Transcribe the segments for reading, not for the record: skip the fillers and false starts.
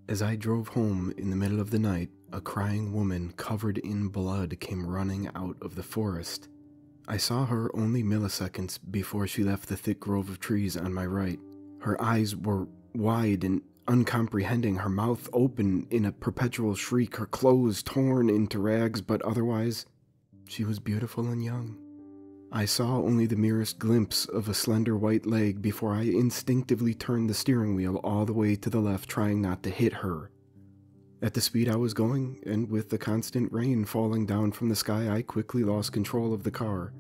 As I drove home in the middle of the night, a crying woman covered in blood came running out of the forest. I saw her only milliseconds before she left the thick grove of trees on my right. Her eyes were wide and uncomprehending, her mouth open in a perpetual shriek, her clothes torn into rags, but otherwise, she was beautiful and young. I saw only the merest glimpse of a slender white leg before I instinctively turned the steering wheel all the way to the left, trying not to hit her. At the speed I was going, and with the constant rain falling down from the sky, I quickly lost control of the car.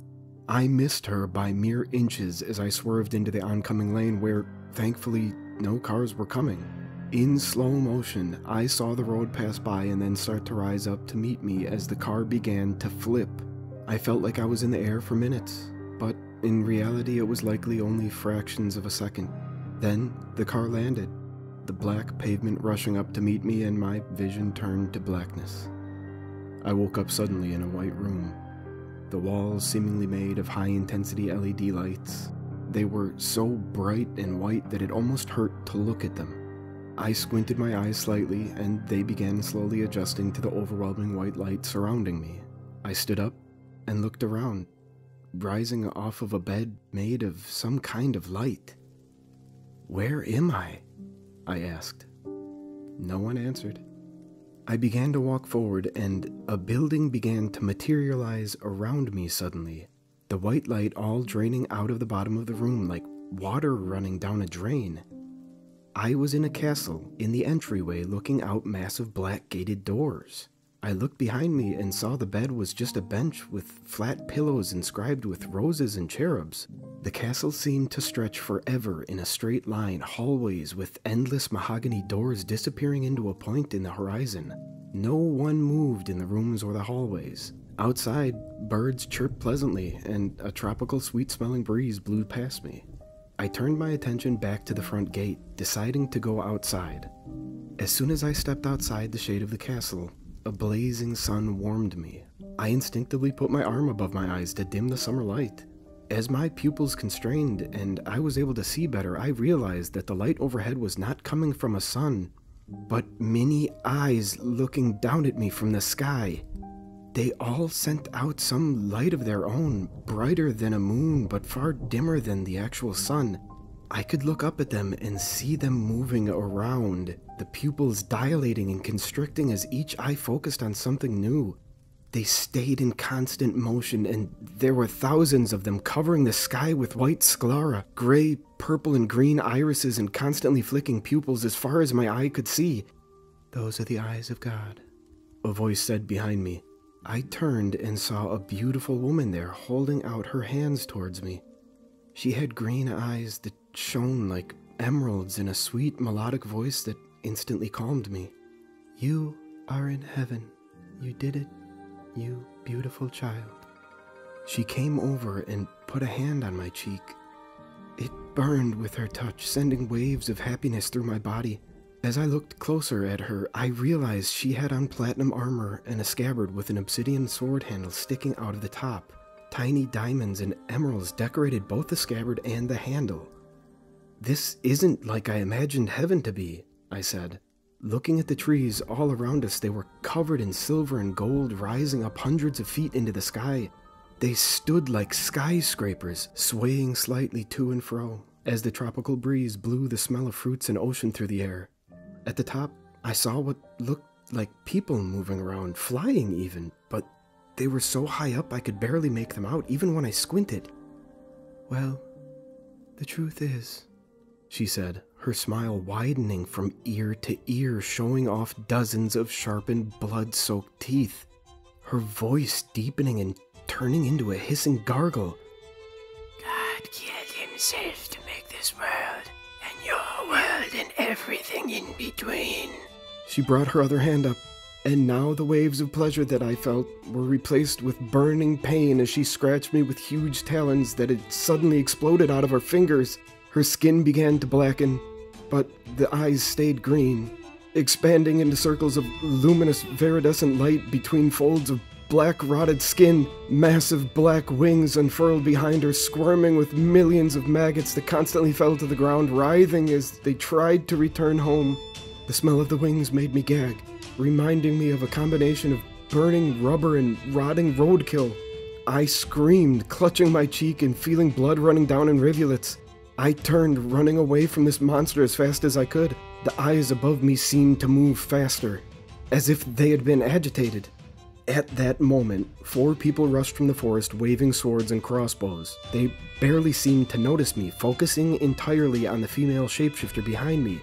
I missed her by mere inches as I swerved into the oncoming lane where, thankfully, no cars were coming. In slow motion, I saw the road pass by and then start to rise up to meet me as the car began to flip. I felt like I was in the air for minutes, but in reality it was likely only fractions of a second. Then the car landed, the black pavement rushing up to meet me, and my vision turned to blackness. I woke up suddenly in a white room, the walls seemingly made of high-intensity LED lights. They were so bright and white that it almost hurt to look at them. I squinted my eyes slightly, and they began slowly adjusting to the overwhelming white light surrounding me. I stood up and looked around, rising off of a bed made of some kind of light. "Where am I?" I asked. No one answered. I began to walk forward, and a building began to materialize around me suddenly, the white light all draining out of the bottom of the room like water running down a drain. I was in a castle, in the entryway, looking out massive black gated doors. I looked behind me and saw the bed was just a bench with flat pillows inscribed with roses and cherubs. The castle seemed to stretch forever in a straight line, hallways with endless mahogany doors disappearing into a point in the horizon. No one moved in the rooms or the hallways. Outside, birds chirped pleasantly, and a tropical sweet-smelling breeze blew past me. I turned my attention back to the front gate, deciding to go outside. As soon as I stepped outside the shade of the castle, a blazing sun warmed me. I instinctively put my arm above my eyes to dim the summer light. As my pupils constrained and I was able to see better, I realized that the light overhead was not coming from a sun, but many eyes looking down at me from the sky. They all sent out some light of their own, brighter than a moon, but far dimmer than the actual sun. I could look up at them and see them moving around, the pupils dilating and constricting as each eye focused on something new. They stayed in constant motion, and there were thousands of them covering the sky with white sclera, gray, purple, and green irises, and constantly flicking pupils as far as my eye could see. "Those are the eyes of God," a voice said behind me. I turned and saw a beautiful woman there holding out her hands towards me. She had green eyes that shone like emeralds and a sweet melodic voice that instantly calmed me. "You are in heaven. You did it, you beautiful child." She came over and put a hand on my cheek. It burned with her touch, sending waves of happiness through my body. As I looked closer at her, I realized she had on platinum armor and a scabbard with an obsidian sword handle sticking out of the top. Tiny diamonds and emeralds decorated both the scabbard and the handle. "This isn't like I imagined heaven to be," I said. Looking at the trees all around us, they were covered in silver and gold, rising up hundreds of feet into the sky. They stood like skyscrapers, swaying slightly to and fro, as the tropical breeze blew the smell of fruits and ocean through the air. At the top, I saw what looked like people moving around, flying even, but they were so high up I could barely make them out, even when I squinted. "Well, the truth is," she said, her smile widening from ear to ear, showing off dozens of sharpened, blood-soaked teeth, her voice deepening and turning into a hissing gargle. "God killed himself to make this world, and your world and everything in between." She brought her other hand up, and now the waves of pleasure that I felt were replaced with burning pain as she scratched me with huge talons that had suddenly exploded out of her fingers. Her skin began to blacken, but the eyes stayed green, expanding into circles of luminous viridescent light between folds of black rotted skin. Massive black wings unfurled behind her, squirming with millions of maggots that constantly fell to the ground, writhing as they tried to return home. The smell of the wings made me gag, reminding me of a combination of burning rubber and rotting roadkill. I screamed, clutching my cheek and feeling blood running down in rivulets. I turned, running away from this monster as fast as I could. The eyes above me seemed to move faster, as if they had been agitated. At that moment, 4 people rushed from the forest waving swords and crossbows. They barely seemed to notice me, focusing entirely on the female shapeshifter behind me.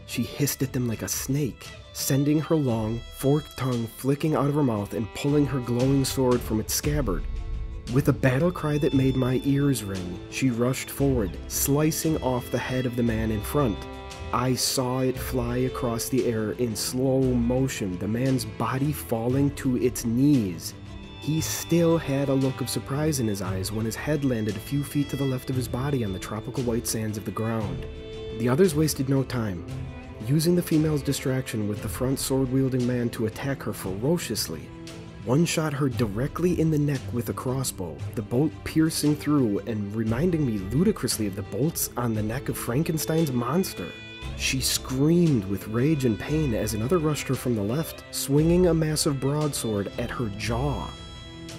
She hissed at them like a snake, sending her long, forked tongue flicking out of her mouth and pulling her glowing sword from its scabbard. With a battle cry that made my ears ring, she rushed forward, slicing off the head of the man in front. I saw it fly across the air in slow motion, the man's body falling to its knees. He still had a look of surprise in his eyes when his head landed a few feet to the left of his body on the tropical white sands of the ground. The others wasted no time, using the female's distraction with the front sword-wielding man to attack her ferociously. One shot her directly in the neck with a crossbow, the bolt piercing through and reminding me ludicrously of the bolts on the neck of Frankenstein's monster. She screamed with rage and pain as another rushed her from the left, swinging a massive broadsword at her jaw.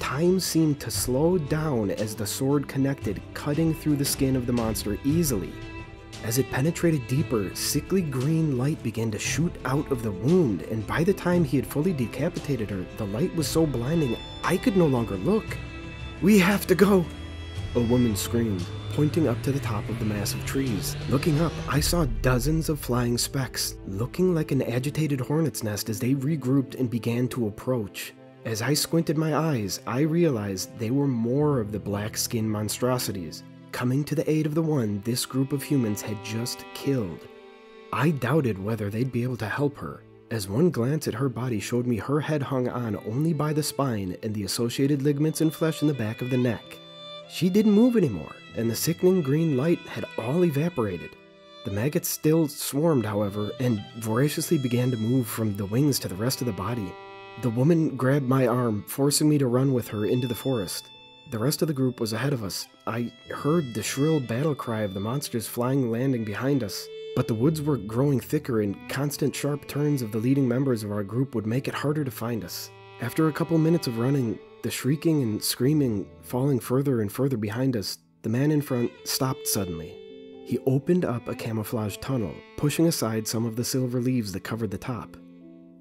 Time seemed to slow down as the sword connected, cutting through the skin of the monster easily. As it penetrated deeper, sickly green light began to shoot out of the wound, and by the time he had fully decapitated her, the light was so blinding I could no longer look. "We have to go!" a woman screamed, pointing up to the top of the massive trees. Looking up, I saw dozens of flying specks, looking like an agitated hornet's nest as they regrouped and began to approach. As I squinted my eyes, I realized they were more of the black-skinned monstrosities, coming to the aid of the one this group of humans had just killed. I doubted whether they'd be able to help her, as one glance at her body showed me her head hung on only by the spine and the associated ligaments and flesh in the back of the neck. She didn't move anymore, and the sickening green light had all evaporated. The maggots still swarmed, however, and voraciously began to move from the wings to the rest of the body. The woman grabbed my arm, forcing me to run with her into the forest. The rest of the group was ahead of us. I heard the shrill battle cry of the monsters flying landing behind us, but the woods were growing thicker and constant sharp turns of the leading members of our group would make it harder to find us. After a couple minutes of running, the shrieking and screaming falling further and further behind us, the man in front stopped suddenly. He opened up a camouflage tunnel, pushing aside some of the silver leaves that covered the top.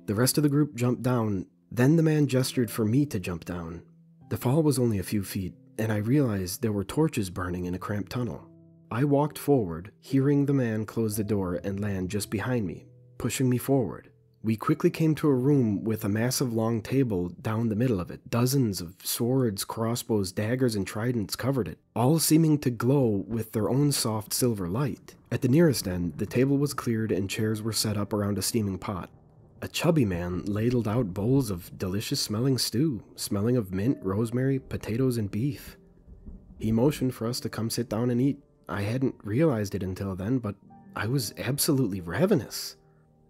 The rest of the group jumped down, then the man gestured for me to jump down. The fall was only a few feet, and I realized there were torches burning in a cramped tunnel. I walked forward, hearing the man close the door and land just behind me, pushing me forward. We quickly came to a room with a massive long table down the middle of it. Dozens of swords, crossbows, daggers, and tridents covered it, all seeming to glow with their own soft silver light. At the nearest end, the table was cleared and chairs were set up around a steaming pot. A chubby man ladled out bowls of delicious-smelling stew, smelling of mint, rosemary, potatoes, and beef. He motioned for us to come sit down and eat. I hadn't realized it until then, but I was absolutely ravenous.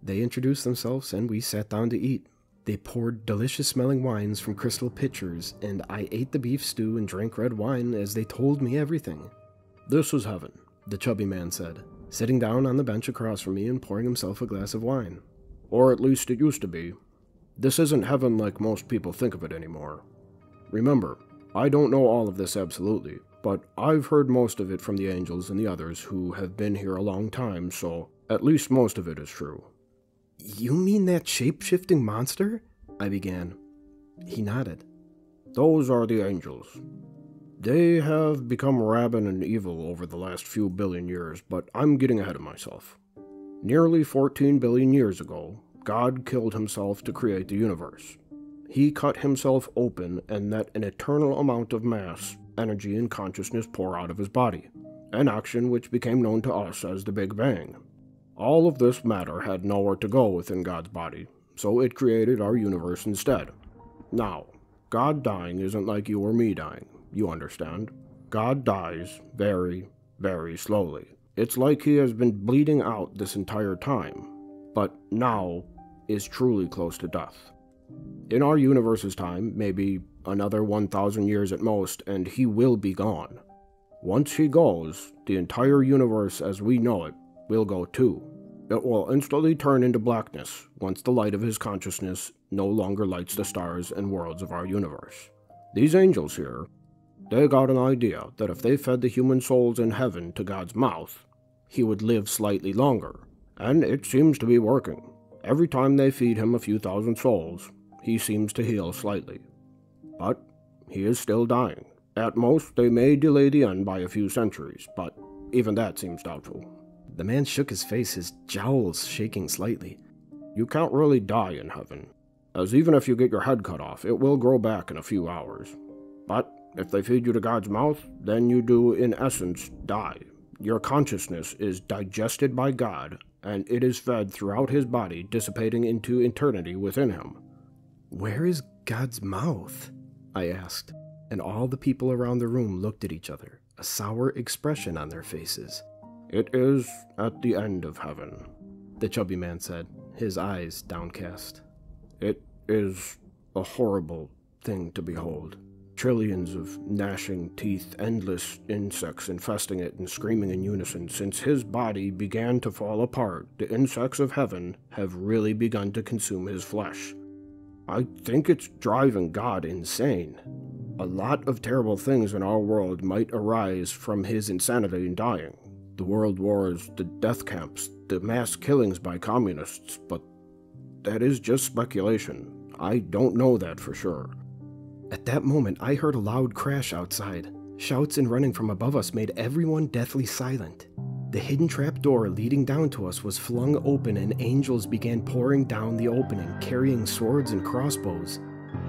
They introduced themselves, and we sat down to eat. They poured delicious-smelling wines from crystal pitchers, and I ate the beef stew and drank red wine as they told me everything. "This is heaven," the chubby man said, sitting down on the bench across from me and pouring himself a glass of wine. "Or at least it used to be. This isn't heaven like most people think of it anymore. Remember, I don't know all of this absolutely, but I've heard most of it from the angels and the others who have been here a long time, so at least most of it is true." "You mean that shape-shifting monster?" I began. He nodded. "Those are the angels. They have become rabid and evil over the last few billion years, but I'm getting ahead of myself. Nearly 14 billion years ago, God killed himself to create the universe. He cut himself open and let an eternal amount of mass, energy, and consciousness pour out of his body, an action which became known to us as the Big Bang. All of this matter had nowhere to go within God's body, so it created our universe instead. Now, God dying isn't like you or me dying, you understand. God dies very, very slowly. It's like he has been bleeding out this entire time, but now is truly close to death. In our universe's time, maybe another 1,000 years at most, and he will be gone. Once he goes, the entire universe as we know it will go too. It will instantly turn into blackness once the light of his consciousness no longer lights the stars and worlds of our universe. These angels here, they got an idea that if they fed the human souls in heaven to God's mouth, he would live slightly longer, and it seems to be working. Every time they feed him a few thousand souls, he seems to heal slightly. But he is still dying. At most, they may delay the end by a few centuries, but even that seems doubtful. The man shook his face, his jowls shaking slightly. You can't really die in heaven, as even if you get your head cut off, it will grow back in a few hours. But if they feed you to God's mouth, then you do, in essence, die. Your consciousness is digested by God, and it is fed throughout his body, dissipating into eternity within him. Where is God's mouth? I asked, and all the people around the room looked at each other, a sour expression on their faces. It is at the end of heaven, the chubby man said, his eyes downcast. It is a horrible thing to behold. Trillions of gnashing teeth, endless insects infesting it and screaming in unison. Since his body began to fall apart, the insects of heaven have really begun to consume his flesh. I think it's driving God insane. A lot of terrible things in our world might arise from his insanity and dying. The world wars, the death camps, the mass killings by communists, but that is just speculation. I don't know that for sure. At that moment, I heard a loud crash outside. Shouts and running from above us made everyone deathly silent. The hidden trap door leading down to us was flung open and angels began pouring down the opening, carrying swords and crossbows.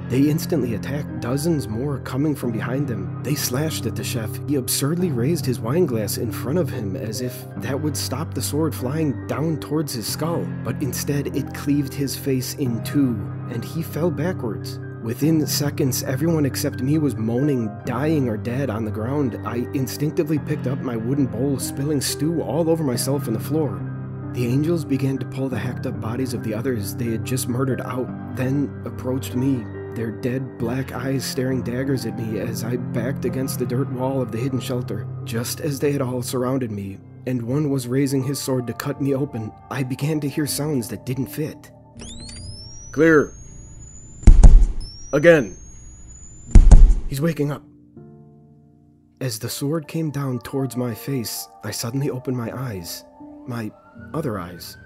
They instantly attacked, dozens more coming from behind them. They slashed at the chef. He absurdly raised his wineglass in front of him as if that would stop the sword flying down towards his skull, but instead it cleaved his face in two, and he fell backwards. Within seconds, everyone except me was moaning, dying or dead on the ground. I instinctively picked up my wooden bowl, spilling stew all over myself and the floor. The angels began to pull the hacked-up bodies of the others they had just murdered out, then approached me, their dead black eyes staring daggers at me as I backed against the dirt wall of the hidden shelter. Just as they had all surrounded me, and one was raising his sword to cut me open, I began to hear sounds that didn't fit. Clear. Again. He's waking up. As the sword came down towards my face, I suddenly opened my eyes. My other eyes.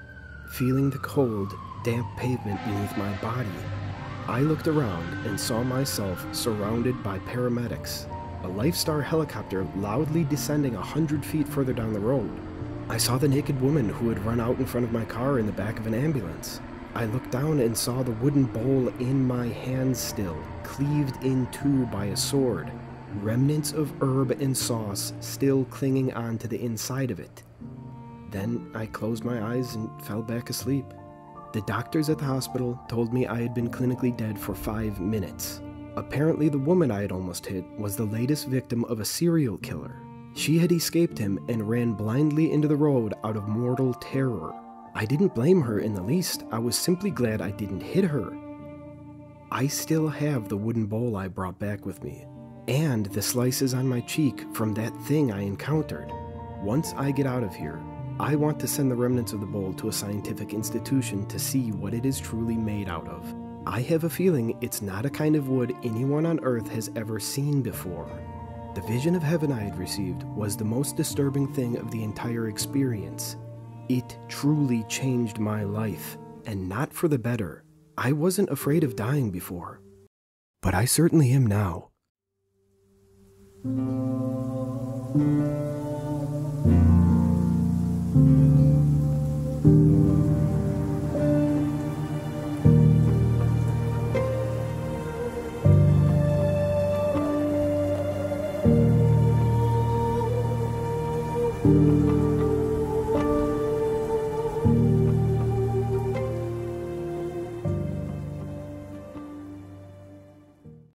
Feeling the cold, damp pavement beneath my body, I looked around and saw myself surrounded by paramedics. A Lifestar helicopter loudly descending 100 feet further down the road. I saw the naked woman who had run out in front of my car in the back of an ambulance. I looked down and saw the wooden bowl in my hand still, cleaved in two by a sword. Remnants of herb and sauce still clinging on to the inside of it. Then I closed my eyes and fell back asleep. The doctors at the hospital told me I had been clinically dead for 5 minutes. Apparently the woman I had almost hit was the latest victim of a serial killer. She had escaped him and ran blindly into the road out of mortal terror. I didn't blame her in the least. I was simply glad I didn't hit her. I still have the wooden bowl I brought back with me, and the slices on my cheek from that thing I encountered. Once I get out of here, I want to send the remnants of the bowl to a scientific institution to see what it is truly made out of. I have a feeling it's not a kind of wood anyone on Earth has ever seen before. The vision of heaven I had received was the most disturbing thing of the entire experience. It truly changed my life, and not for the better. I wasn't afraid of dying before, but I certainly am now.